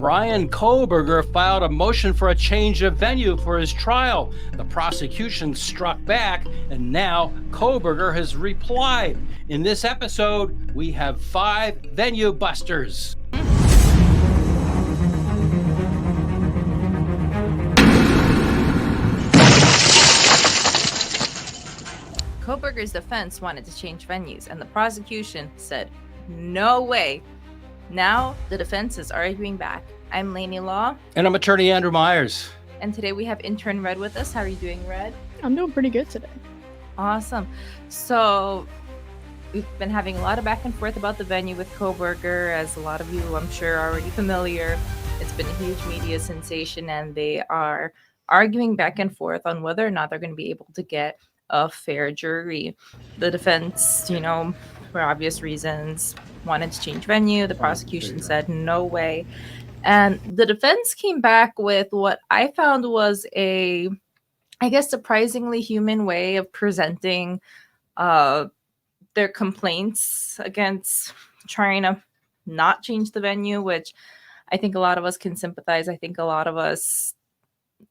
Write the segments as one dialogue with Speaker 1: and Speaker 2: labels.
Speaker 1: Bryan Kohberger filed a motion for a change of venue for his trial. The prosecution struck back, and now Kohberger has replied. In this episode, we have 5 venue busters.
Speaker 2: Kohberger's defense wanted to change venues, and the prosecution said, no way. Now, the defense is arguing back. I'm Lainey Law.
Speaker 1: And I'm attorney Andrew Myers.
Speaker 2: And today we have intern Red with us. How are you doing, Red?
Speaker 3: I'm doing pretty good today.
Speaker 2: Awesome. So, we've been having a lot of back and forth about the venue with Kohberger, as a lot of you, I'm sure, are already familiar. It's been a huge media sensation, and they are arguing back and forth on whether or not they're going to be able to get a fair jury. The defense, for obvious reasons, wanted to change venue. The prosecution said no way. And the defense came back with what I found was a, surprisingly human way of presenting their complaints against trying to not change the venue, which I think a lot of us can sympathize. I think a lot of us,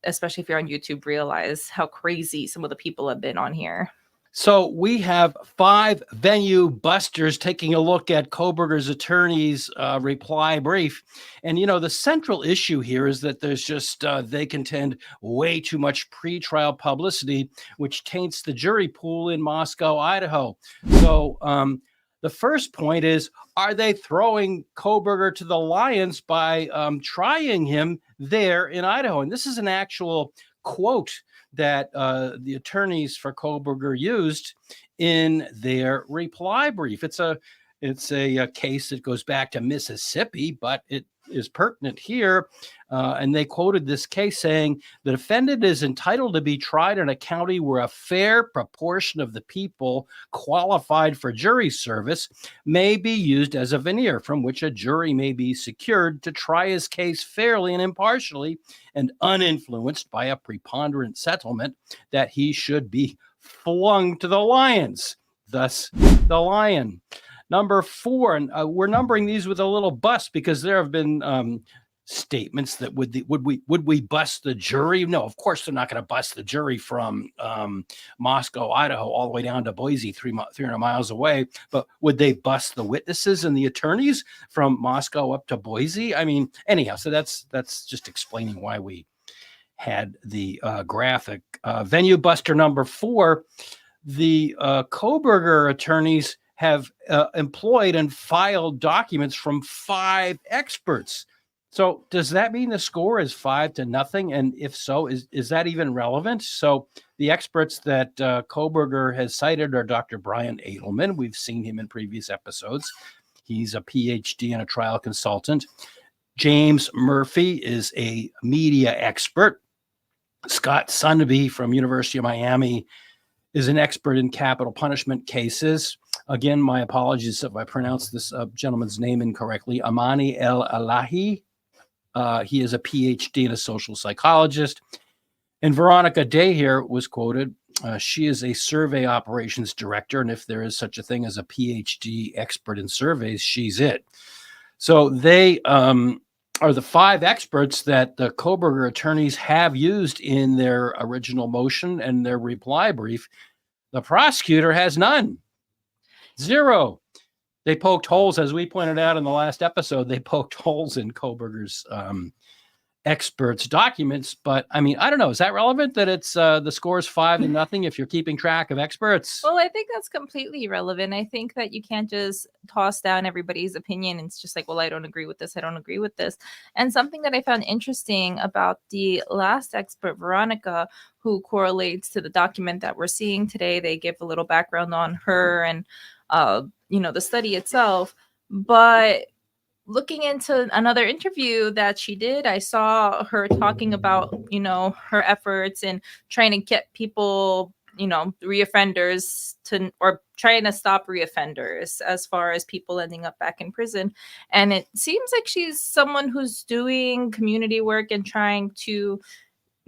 Speaker 2: especially if you're on YouTube, realize how crazy some of the people have been on here.
Speaker 1: So we have 5 venue busters taking a look at Kohberger's attorney's reply brief. And, the central issue here is that there's just, they contend, way too much pretrial publicity, which taints the jury pool in Moscow, Idaho. So the first point is, are they throwing Kohberger to the lions by trying him there in Idaho? And this is an actual quote that the attorneys for Kohberger used in their reply brief. It's a case that goes back to Mississippi, but it is pertinent here. And they quoted this case saying, the defendant is entitled to be tried in a county where a fair proportion of the people qualified for jury service may be used as a veneer from which a jury may be secured to try his case fairly and impartially and uninfluenced by a preponderant settlement that he should be flung to the lions. Thus, the lion. Number 4, and we're numbering these with a little bust because there have been statements that would we bust the jury? No, of course they're not going to bust the jury from Moscow, Idaho, all the way down to Boise, 300 miles away. But would they bust the witnesses and the attorneys from Moscow up to Boise? I mean, anyhow, so that's just explaining why we had the graphic. Venue buster number 4, the Kohberger attorneys have employed and filed documents from 5 experts. So does that mean the score is 5-0? And if so, is that even relevant? So the experts that Kohberger has cited are Dr. Bryan Edelman. We've seen him in previous episodes. He's a PhD and a trial consultant. James Murphy is a media expert. Scott Sunby from University of Miami is an expert in capital punishment cases. Again, my apologies if I pronounced this gentleman's name incorrectly. Amani El-Alahi. He is a PhD and a social psychologist. And Veronica Day here was quoted. She is a survey operations director. And if there is such a thing as a PhD expert in surveys, she's it. So they are the 5 experts that the Kohberger attorneys have used in their original motion and their reply brief. The prosecutor has none. 0. They poked holes, as we pointed out in the last episode, they poked holes in Kohberger's experts' documents. But I mean, I don't know. Is that relevant that it's the score is 5-0 if you're keeping track of experts?
Speaker 2: Well, I think that's completely irrelevant. I think that you can't just toss down everybody's opinion. And it's just like, well, I don't agree with this. I don't agree with this. And something that I found interesting about the last expert, Veronica, who correlates to the document that we're seeing today, they give a little background on her and the study itself. But looking into another interview that she did, I saw her talking about, her efforts in trying to get people, reoffenders or trying to stop reoffenders as far as people ending up back in prison. And it seems like she's someone who's doing community work and trying to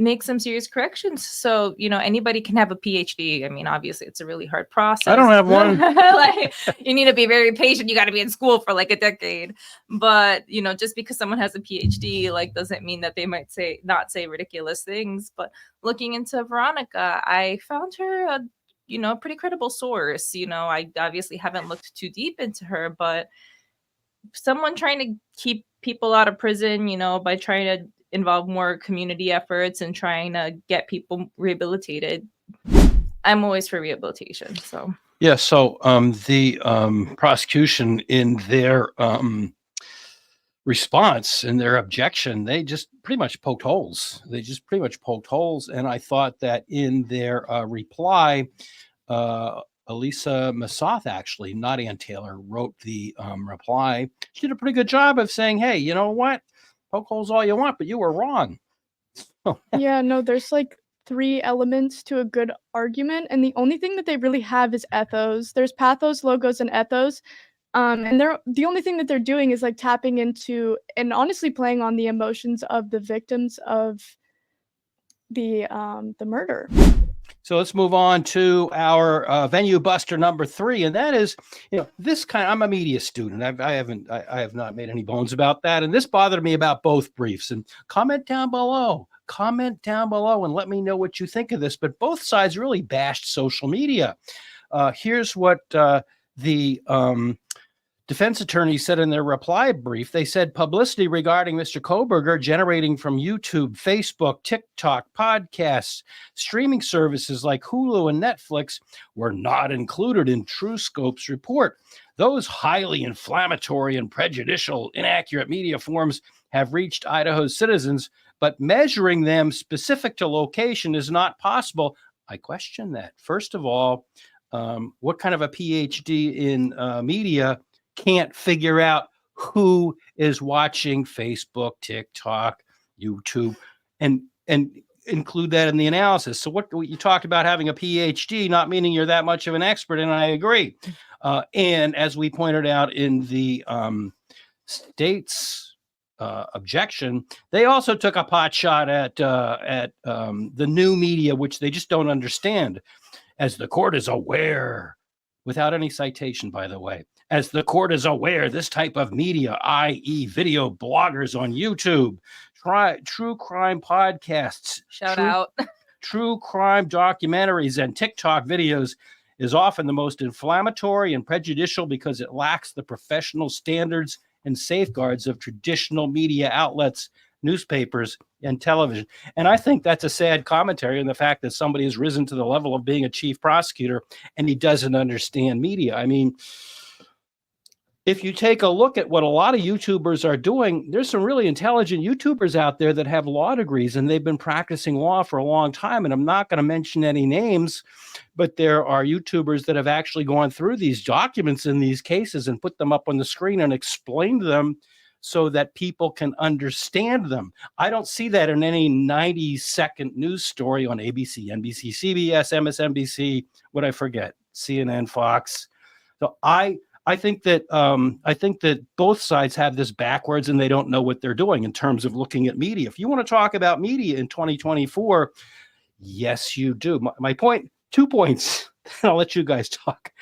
Speaker 2: make some serious corrections. So, anybody can have a PhD. I mean, obviously it's a really hard process.
Speaker 1: I don't have one.
Speaker 2: Like, you need to be very patient. You got to be in school for like a decade. But, just because someone has a PhD, like, doesn't mean that they might not say ridiculous things. But looking into Veronica, I found her a pretty credible source. I obviously haven't looked too deep into her, but someone trying to keep people out of prison, by trying to involve more community efforts and trying to get people rehabilitated. I'm always for rehabilitation. So
Speaker 1: yeah. So the prosecution, in their response, in their objection, they just pretty much poked holes. And I thought that in their reply, Elisa Masoth, actually, not Ann Taylor, wrote the reply. She did a pretty good job of saying, hey, you know what? Poke holes all you want, but you were wrong.
Speaker 3: Yeah, no, there's like 3 elements to a good argument, and the only thing that they really have is ethos. There's pathos, logos, and ethos. And the only thing that they're doing is like tapping into and honestly playing on the emotions of the victims of the murder.
Speaker 1: So let's move on to our venue buster number 3, and that is, this kind. I'm a media student. I have not made any bones about that, and this bothered me about both briefs. And comment down below, and let me know what you think of this. But both sides really bashed social media. Here's what the defense attorney said in their reply brief. They said publicity regarding Mr. Kohberger generating from YouTube, Facebook, TikTok, podcasts, streaming services like Hulu and Netflix were not included in TrueScope's report. Those highly inflammatory and prejudicial, inaccurate media forms have reached Idaho's citizens, but measuring them specific to location is not possible. I question that. First of all, what kind of a PhD in media can't figure out who is watching Facebook, TikTok, YouTube, and include that in the analysis? So what you talked about having a PhD, not meaning you're that much of an expert, and I agree. And as we pointed out in the state's objection, they also took a pot shot at the new media, which they just don't understand. As the court is aware, without any citation, by the way, as the court is aware, this type of media, i.e. video bloggers on YouTube, true crime podcasts,
Speaker 2: shout out,
Speaker 1: true crime documentaries, and TikTok videos is often the most inflammatory and prejudicial because it lacks the professional standards and safeguards of traditional media outlets, newspapers, and television. And I think that's a sad commentary on the fact that somebody has risen to the level of being a chief prosecutor and he doesn't understand media. I mean, if you take a look at what a lot of YouTubers are doing, there's some really intelligent YouTubers out there that have law degrees and they've been practicing law for a long time. And I'm not going to mention any names, but there are YouTubers that have actually gone through these documents in these cases and put them up on the screen and explained them so that people can understand them. I don't see that in any 90-second news story on ABC, NBC, CBS, MSNBC, what I forget, CNN, Fox. So I think that both sides have this backwards and they don't know what they're doing in terms of looking at media. If you want to talk about media in 2024, yes, you do. My point, 2 points. I'll let you guys talk.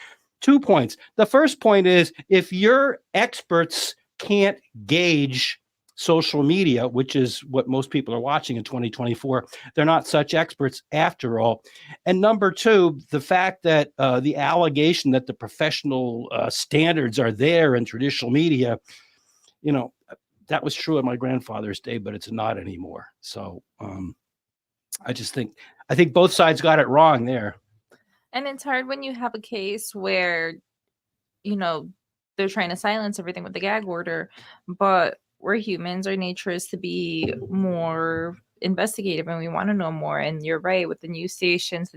Speaker 1: 2 points. The first point is if your experts can't gauge social media, which is what most people are watching in 2024, they're not such experts after all. And number 2, the fact that the allegation that the professional standards are there in traditional media, that was true in my grandfather's day, but it's not anymore. So I think both sides got it wrong there.
Speaker 2: And it's hard when you have a case where, they're trying to silence everything with the gag order, but we're humans. Our nature is to be more investigative and we want to know more. And you're right, with the news stations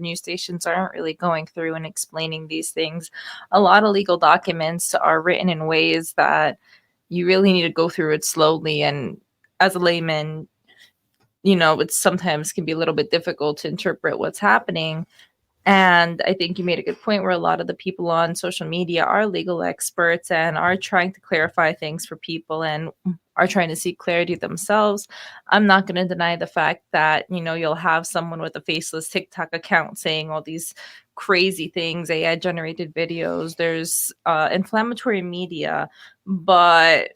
Speaker 2: aren't really going through and explaining these things. A lot of legal documents are written in ways that you really need to go through it slowly. And as a layman, it sometimes can be a little bit difficult to interpret what's happening. And I think you made a good point where a lot of the people on social media are legal experts and are trying to clarify things for people and are trying to seek clarity themselves. I'm not going to deny the fact that, you'll have someone with a faceless TikTok account saying all these crazy things, AI generated videos. There's inflammatory media, but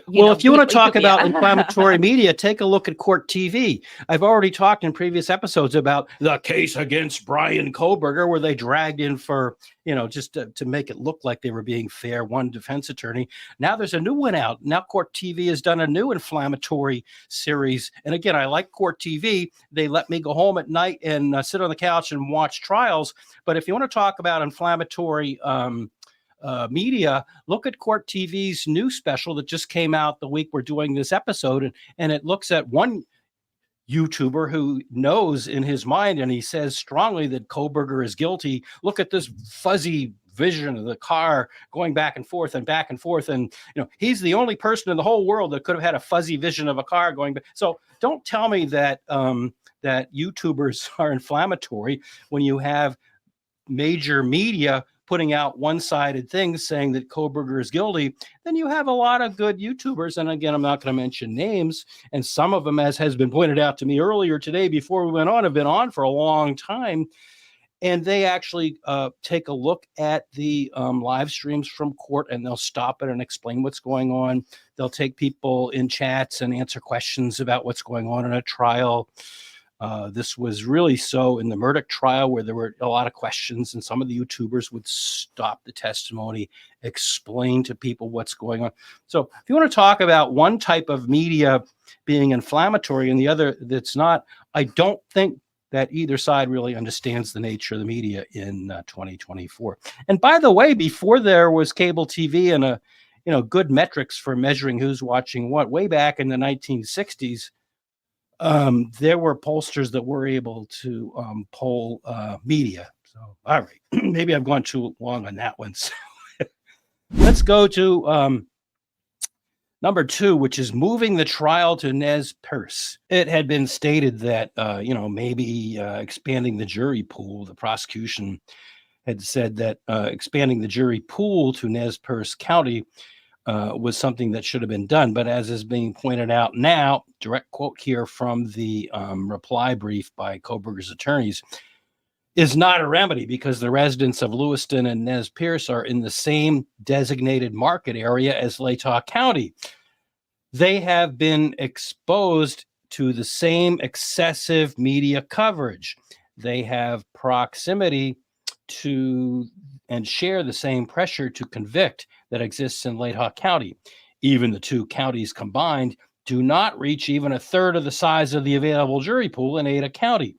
Speaker 1: Well, if you want to talk
Speaker 2: yeah.
Speaker 1: about inflammatory media, take a look at Court TV. I've already talked in previous episodes about the case against Bryan Kohberger, where they dragged in for, just to make it look like they were being fair, one defense attorney. Now there's a new one out. Now Court TV has done a new inflammatory series. And again, I like Court TV. They let me go home at night and sit on the couch and watch trials. But if you want to talk about inflammatory media, look at Court TV's new special that just came out the week we're doing this episode, and it looks at one YouTuber who knows in his mind, and he says strongly that Kohberger is guilty. Look at this fuzzy vision of the car going back and forth and back and forth, and he's the only person in the whole world that could have had a fuzzy vision of a car going back. So don't tell me that that YouTubers are inflammatory when you have major media putting out one-sided things saying that Kohberger is guilty. Then you have a lot of good YouTubers. And again, I'm not going to mention names. And some of them, as has been pointed out to me earlier today before we went on, have been on for a long time. And they actually take a look at the live streams from court, and they'll stop it and explain what's going on. They'll take people in chats and answer questions about what's going on in a trial. This was really so in the Murdoch trial, where there were a lot of questions, and some of the YouTubers would stop the testimony, explain to people what's going on. So if you want to talk about one type of media being inflammatory and the other that's not, I don't think that either side really understands the nature of the media in 2024. And by the way, before there was cable TV and good metrics for measuring who's watching what, way back in the 1960s, there were pollsters that were able to poll media. So, all right, maybe I've gone too long on that one. So let's go to number 2, which is moving the trial to Nez Perce. It had been stated that, maybe expanding the jury pool, the prosecution had said that expanding the jury pool to Nez Perce County was something that should have been done. But as is being pointed out now, direct quote here from the reply brief by Kohberger's attorneys, is not a remedy because the residents of Lewiston and Nez Perce are in the same designated market area as Latah County. They have been exposed to the same excessive media coverage. They have proximity to and share the same pressure to convict that exists in Latah County. Even the two counties combined do not reach even a third of the size of the available jury pool in Ada County.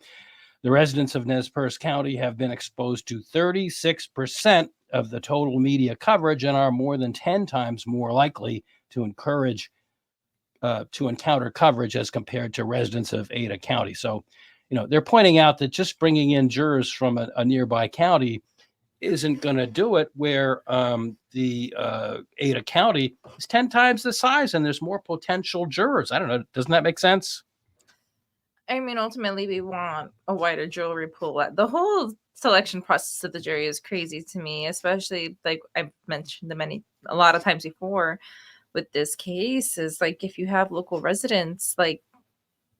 Speaker 1: The residents of Nez Perce County have been exposed to 36% of the total media coverage and are more than 10 times more likely to encounter coverage as compared to residents of Ada County. So, they're pointing out that just bringing in jurors from a nearby county isn't going to do it, where the Ada County is 10 times the size and there's more potential jurors. I don't know. Doesn't that make sense?
Speaker 2: I mean, ultimately, we want a wider jury pool. The whole selection process of the jury is crazy to me, especially like I've mentioned a lot of times before with this case, is like if you have local residents, like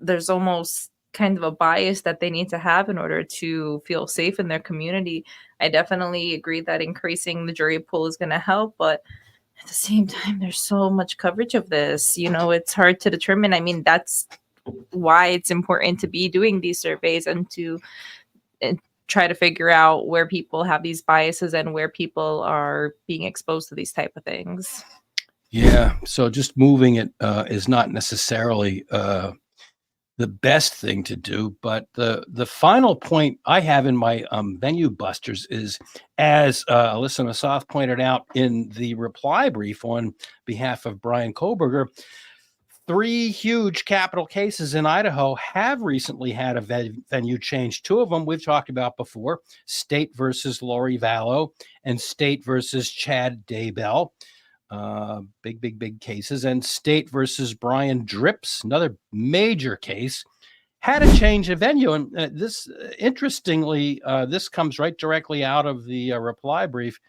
Speaker 2: there's almost kind of a bias that they need to have in order to feel safe in their community. I definitely agree that increasing the jury pool is going to help, but at the same time, there's so much coverage of this. It's hard to determine. I mean, that's why it's important to be doing these surveys and to try to figure out where people have these biases and where people are being exposed to these type of things.
Speaker 1: Yeah. So just moving it is not necessarily the best thing to do. But the final point I have in my venue busters is, as Alyssa Massoth pointed out in the reply brief on behalf of Bryan Kohberger, 3 huge capital cases in Idaho have recently had a venue change. 2 of them we've talked about before: State versus Lori Vallow and State versus Chad Daybell. Big cases. And State versus Brian Drips, another major case, had a change of venue. And this, interestingly, this comes right directly out of the reply brief.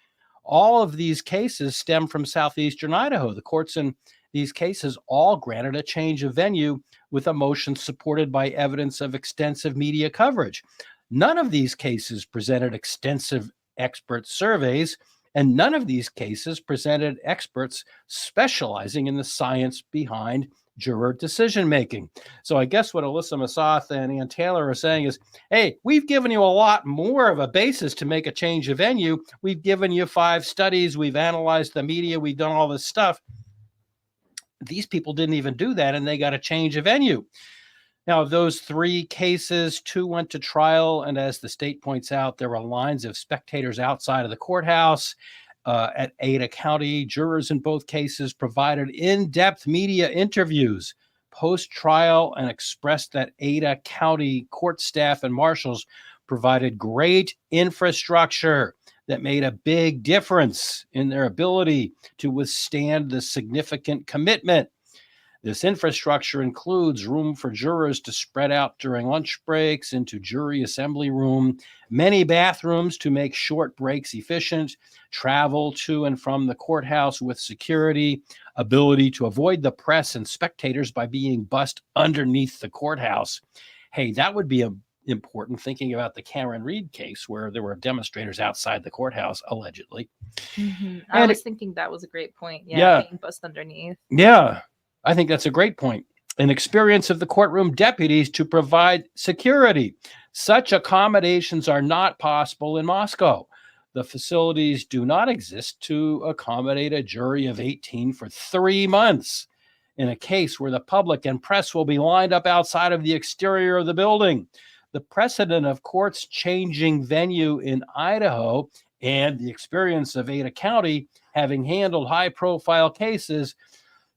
Speaker 1: All of these cases stem from southeastern Idaho. The courts in these cases all granted a change of venue with a motion supported by evidence of extensive media coverage. None of these cases presented extensive expert surveys, and none of these cases presented experts specializing in the science behind juror decision-making. So I guess what Alyssa Masath and Ann Taylor are saying is, hey, we've given you a lot more of a basis to make a change of venue. We've given you 5 studies. We've analyzed the media. We've done all this stuff. These people didn't even do that, and they got a change of venue. Now, of those 3 cases, 2 went to trial, and as the state points out, there were lines of spectators outside of the courthouse. At Latah County, jurors in both cases provided in-depth media interviews post-trial and expressed that Latah County court staff and marshals provided great infrastructure that made a big difference in their ability to withstand the significant commitment. This infrastructure includes room for jurors to spread out during lunch breaks into jury assembly room, many bathrooms to make short breaks efficient, travel to and from the courthouse with security, ability to avoid the press and spectators by being bussed underneath the courthouse. Hey, that would be important, thinking about the Karen Reed case where there were demonstrators outside the courthouse, allegedly.
Speaker 2: I was thinking that was a great point. Yeah, being bussed underneath.
Speaker 1: Yeah. I think that's a great point. An experience of the courtroom deputies to provide security. Such accommodations are not possible in Moscow. The facilities do not exist to accommodate a jury of 18 for 3 months in a case where the public and press will be lined up outside of the exterior of the building. The precedent of courts changing venue in Idaho and the experience of Latah County having handled high-profile cases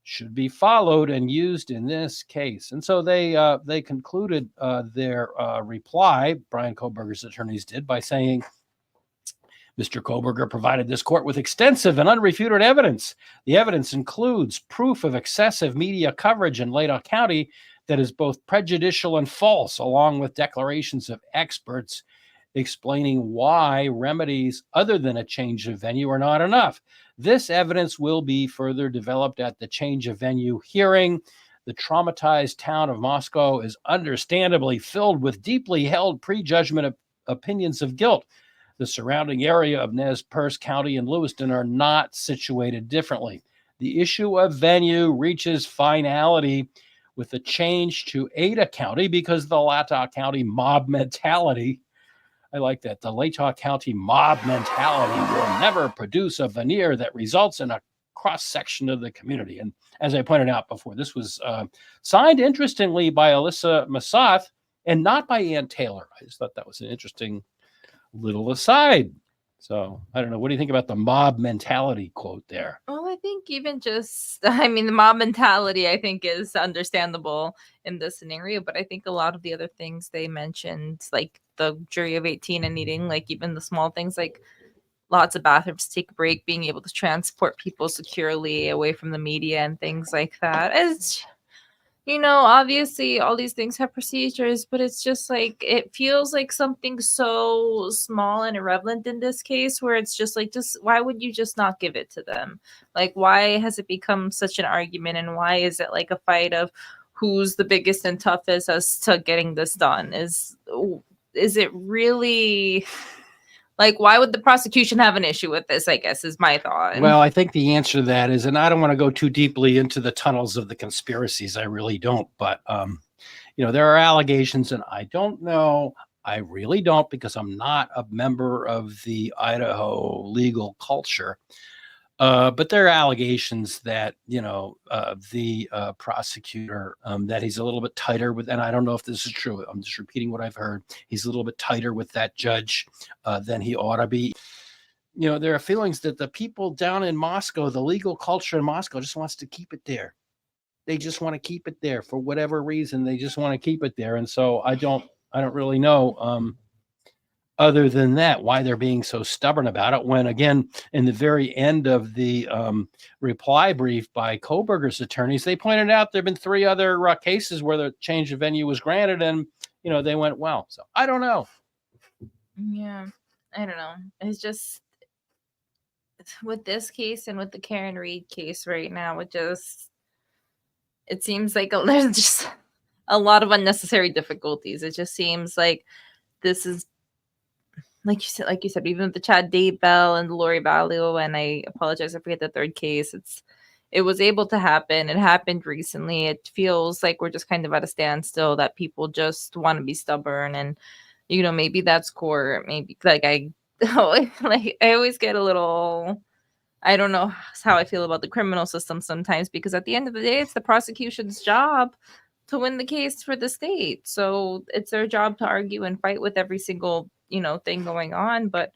Speaker 1: should be followed and used in this case. And so they concluded their reply, Bryan Kohberger's attorneys did, by saying, Mr. Kohberger provided this court with extensive and unrefuted evidence. The evidence includes proof of excessive media coverage in Latah County that is both prejudicial and false, along with declarations of experts explaining why remedies other than a change of venue are not enough. This evidence will be further developed at the change of venue hearing. The traumatized town of Moscow is understandably filled with deeply held prejudgment opinions of guilt. The surrounding area of Nez Perce County and Lewiston are not situated differently. The issue of venue reaches finality with a change to Latah County because the Latah County mob mentality, I like that, the Latah County mob mentality will never produce a veneer that results in a cross-section of the community. And as I pointed out before, this was signed, interestingly, by Alyssa Masath and not by Ann Taylor. I just thought that was an interesting little aside. So I don't know. What do you think about the mob mentality quote there?
Speaker 2: Well, I think even just, the mob mentality, I think, is understandable in this scenario. But I think a lot of the other things they mentioned, like the jury of 18 and needing, like even the small things, like lots of bathrooms to take a break, being able to transport people securely away from the media and things like that. It's, obviously all these things have procedures, but it's just like, it feels like something so small and irrelevant in this case where it's just like, why would you just not give it to them? Like, why has it become such an argument? And why is it like a fight of who's the biggest and toughest as to getting this done? Is it really... Like, why would the prosecution have an issue with this, I guess, is my thought.
Speaker 1: Well, I think the answer to that is, and I don't want to go too deeply into the tunnels of the conspiracies. I really don't. But, there are allegations, and I don't know. I really don't, because I'm not a member of the Idaho legal culture. But there are allegations that, the prosecutor, that he's a little bit tighter with, and I don't know if this is true. I'm just repeating what I've heard. He's a little bit tighter with that judge than he ought to be. There are feelings that the people down in Moscow, the legal culture in Moscow, just wants to keep it there. They just want to keep it there for whatever reason. They just want to keep it there. And so I don't really know. other than that, why they're being so stubborn about it, when again, in the very end of the reply brief by Kohberger's attorneys, they pointed out there have been 3 other cases where the change of venue was granted, and they went well. So I don't know.
Speaker 2: Yeah, I don't know. It's just with this case and with the Karen Reed case right now, it seems like there's just a lot of unnecessary difficulties. It just seems like this is, like you said, even with the Chad Daybell and the Lori Vallow, and I apologize, I forget the third case. It was able to happen. It happened recently. It feels like we're just kind of at a standstill, that people just want to be stubborn, and maybe that's court. Maybe I always get a little, I don't know how I feel about the criminal system sometimes, because at the end of the day, it's the prosecution's job to win the case for the state. So it's their job to argue and fight with every single, thing going on. But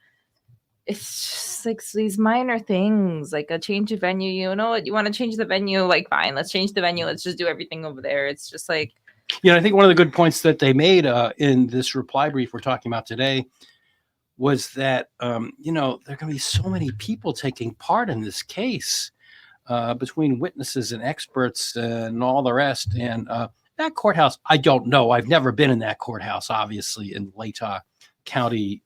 Speaker 2: it's just like these minor things, like a change of venue. You know what? You want to change the venue? Like, fine, let's change the venue. Let's just do everything over there. It's just like,
Speaker 1: I think one of the good points that they made in this reply brief we're talking about today was that, there are going to be so many people taking part in this case, between witnesses and experts and all the rest. And that courthouse, I don't know. I've never been in that courthouse, obviously, in Latah County,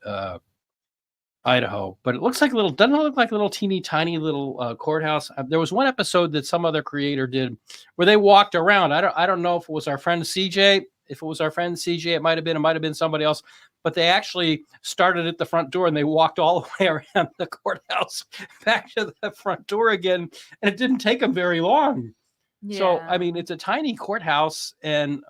Speaker 1: Idaho, but it looks like doesn't it look like a little teeny tiny little courthouse? There was one episode that some other creator did where they walked around. I don't know if it was our friend CJ. If it was our friend CJ, it might have been somebody else. But they actually started at the front door and they walked all the way around the courthouse back to the front door again, and it didn't take them very long.
Speaker 2: yeah.
Speaker 1: So, I mean, it's a tiny courthouse, and,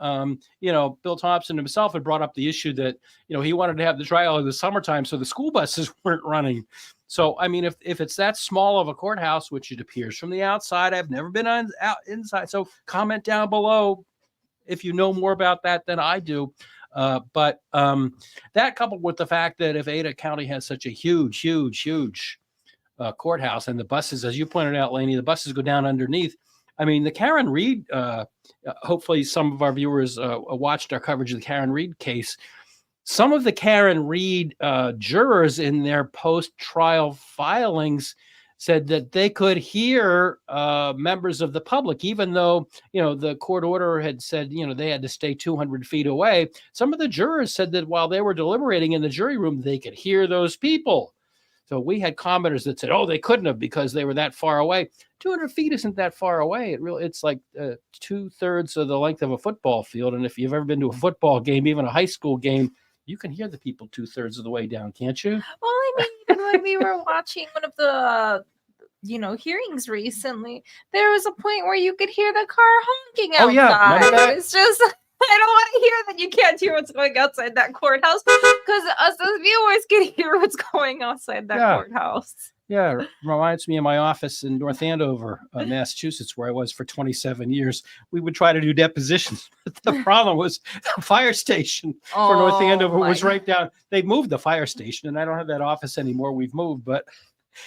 Speaker 1: Bill Thompson himself had brought up the issue that, he wanted to have the trial in the summertime so the school buses weren't running. So, I mean, if it's that small of a courthouse, which it appears from the outside, I've never been inside. So comment down below if you know more about that than I do. But that, coupled with the fact that if Ada County has such a huge courthouse, and the buses, as you pointed out, Lainey, the buses go down underneath. I mean, the Karen Reed, hopefully some of our viewers watched our coverage of the Karen Reed case. Some of the Karen Reed jurors in their post-trial filings said that they could hear members of the public, even though, the court order had said, they had to stay 200 feet away. Some of the jurors said that while they were deliberating in the jury room, they could hear those people. So we had commenters that said, oh, they couldn't have because they were that far away. 200 feet isn't that far away. It's like 2/3 of the length of a football field. And if you've ever been to a football game, even a high school game, you can hear the people 2/3 of the way down, can't you?
Speaker 2: Well, I mean, even when we were watching one of the, hearings recently, there was a point where you could hear the car honking outside.
Speaker 1: Oh, yeah. Remember that?
Speaker 2: It's just, I don't want to hear that you can't hear what's going outside that courthouse, because us as viewers can hear what's going outside that courthouse.
Speaker 1: Yeah, it reminds me of my office in North Andover, Massachusetts, where I was for 27 years. We would try to do depositions, but the problem was the fire station for North Andover was right down. They moved the fire station, and I don't have that office anymore. We've moved, but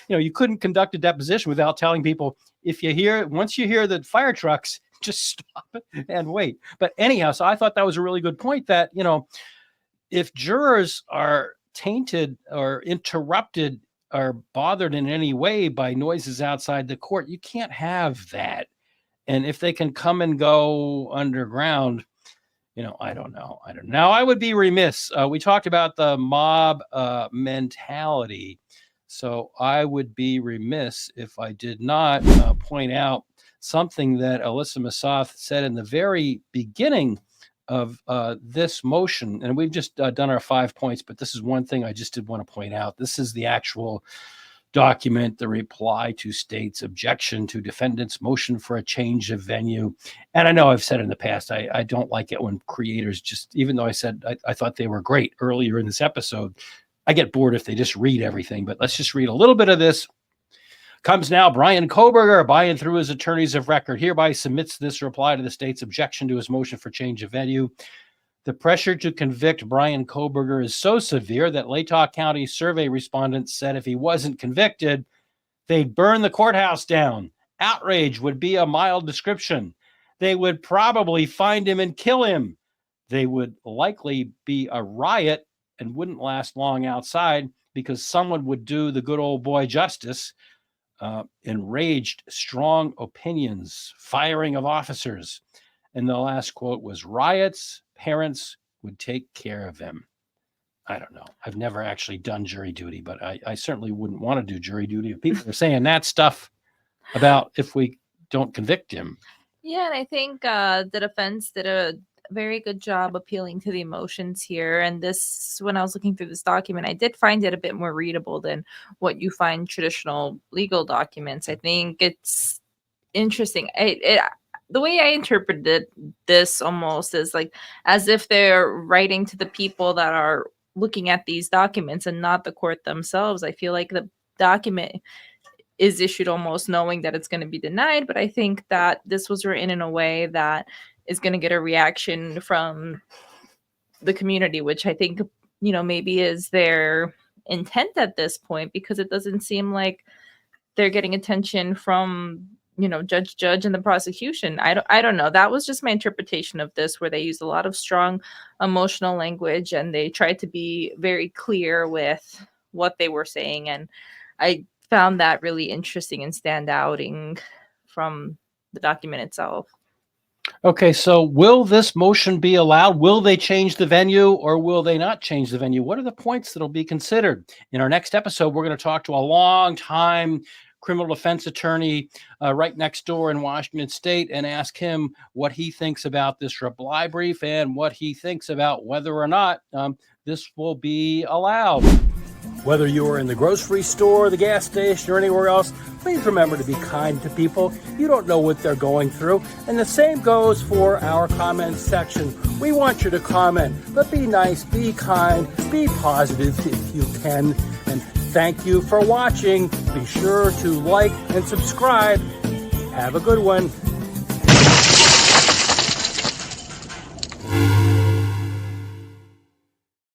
Speaker 1: you couldn't conduct a deposition without telling people, once you hear the fire trucks, just stop and wait. But anyhow, so I thought that was a really good point, that, if jurors are tainted or interrupted or bothered in any way by noises outside the court, you can't have that. And if they can come and go underground, I don't know. Now, I would be remiss. We talked about the mob mentality. So I would be remiss if I did not point out something that Alyssa Masath said in the very beginning of this motion. And we've just done our 5 points, but this is one thing I just did want to point out. This is the actual document, the reply to state's objection to defendant's motion for a change of venue. And I know I've said in the past, I don't like it when creators just, even though I said I thought they were great earlier in this episode, I get bored if they just read everything. But let's just read a little bit of this. Comes now, Bryan Kohberger, by and through his attorneys of record, hereby submits this reply to the state's objection to his motion for change of venue. The pressure to convict Bryan Kohberger is so severe that Latah County survey respondents said if he wasn't convicted, they'd burn the courthouse down. Outrage would be a mild description. They would probably find him and kill him. They would likely be a riot and wouldn't last long outside because someone would do the good old boy justice. Enraged, strong opinions, firing of officers. And the last quote was, riots, parents would take care of them. I don't know. I've never actually done jury duty, but I certainly wouldn't want to do jury duty if people are saying that stuff about if we don't convict him.
Speaker 2: Yeah, and I think the defense did a very good job appealing to the emotions here. And this, when I was looking through this document, I did find it a bit more readable than what you find traditional legal documents. I think it's interesting. The way I interpreted this almost is like as if they're writing to the people that are looking at these documents and not the court themselves. I feel like the document is issued almost knowing that it's going to be denied, but I think that this was written in a way that is going to get a reaction from the community, which I think, maybe is their intent at this point, because it doesn't seem like they're getting attention from, judge and the prosecution. I don't know. That was just my interpretation of this, where they used a lot of strong emotional language and they tried to be very clear with what they were saying. And I found that really interesting and standouting from the document itself.
Speaker 1: Okay, so will this motion be allowed? Will they change the venue or will they not change the venue? What are the points that'll be considered? In our next episode, we're going to talk to a long-time criminal defense attorney right next door in Washington State and ask him what he thinks about this reply brief and what he thinks about whether or not this will be allowed. Whether you are in the grocery store, the gas station, or anywhere else, please remember to be kind to people. You don't know what they're going through. And the same goes for our comments section. We want you to comment, but be nice, be kind, be positive if you can. And thank you for watching. Be sure to like and subscribe. Have a good one.